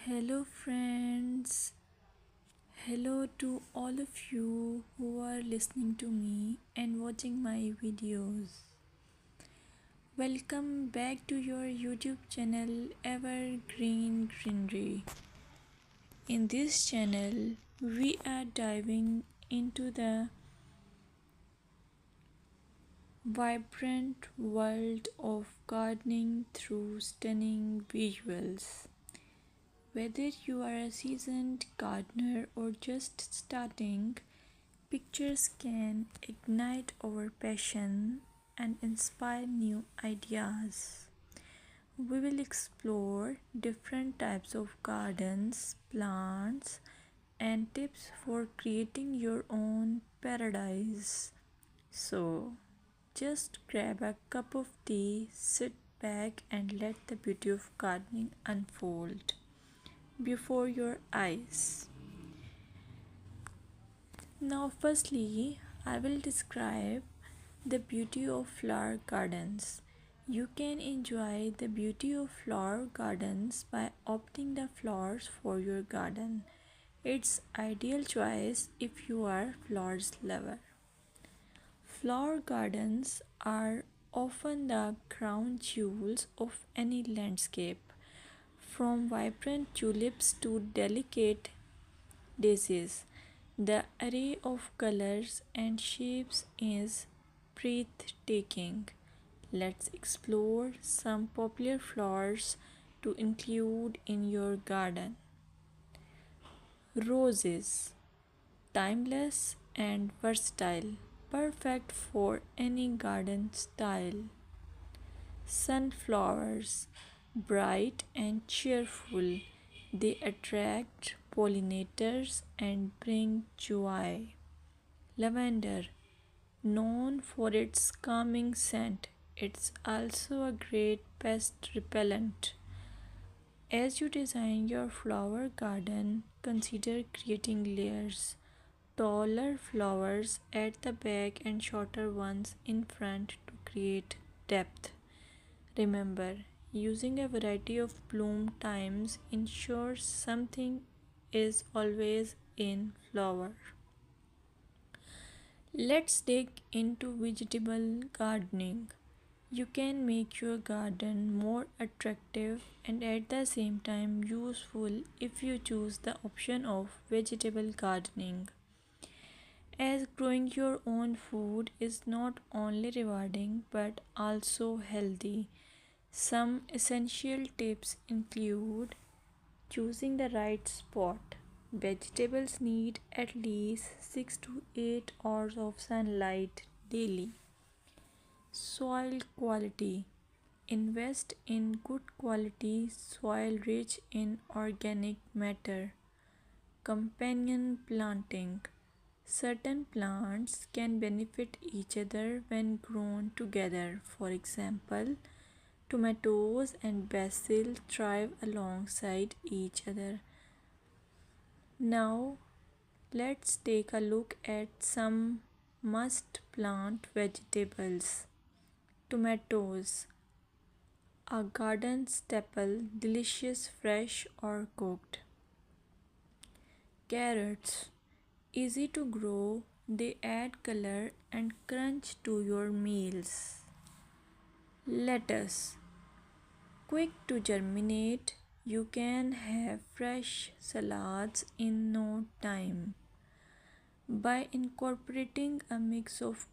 Hello, friends. Hello to all of you who are listening to me and watching my videos. Welcome back to your YouTube channel Evergreen Greenery. In this channel, we are diving into the vibrant world of gardening through stunning visuals. Whether you are a seasoned gardener or just starting, pictures can ignite our passion and inspire new ideas. We will explore different types of gardens, plants, and tips for creating your own paradise. So, just grab a cup of tea, sit back, and let the beauty of gardening unfold before your eyes. Now, firstly, I will describe the beauty of flower gardens. You can enjoy the beauty of flower gardens by opting the flowers for your garden. It's ideal choice if you are flowers lover. Flower gardens are often the crown jewels of any landscape, from vibrant tulips to delicate daisies. The array of colors and shapes is breathtaking. Let's explore some popular flowers to include in your garden. Roses, timeless and versatile, perfect for any garden style. Sunflowers, bright and cheerful, they attract pollinators and bring joy. Lavender, known for its calming scent, it's also a great pest repellent. As you design your flower garden, consider creating layers. Taller flowers at the back and shorter ones in front to create depth. Remember, using a variety of bloom times ensures something is always in flower. Let's dig into vegetable gardening. You can make your garden more attractive and at the same time useful if you choose the option of vegetable gardening. As growing your own food is not only rewarding but also healthy. Some essential tips include choosing the right spot. Vegetables need at least 6 to 8 hours of sunlight daily. Soil quality. Invest in good quality soil rich in organic matter. Companion planting. Certain plants can benefit each other when grown together. For example, tomatoes and basil thrive alongside each other. Now, let's take a look at some must plant vegetables. Tomatoes, a garden staple, delicious fresh or cooked. Carrots, easy to grow, they add color and crunch to your meals. Lettuce, quick to germinate, you can have fresh salads in no time. By incorporating a mix of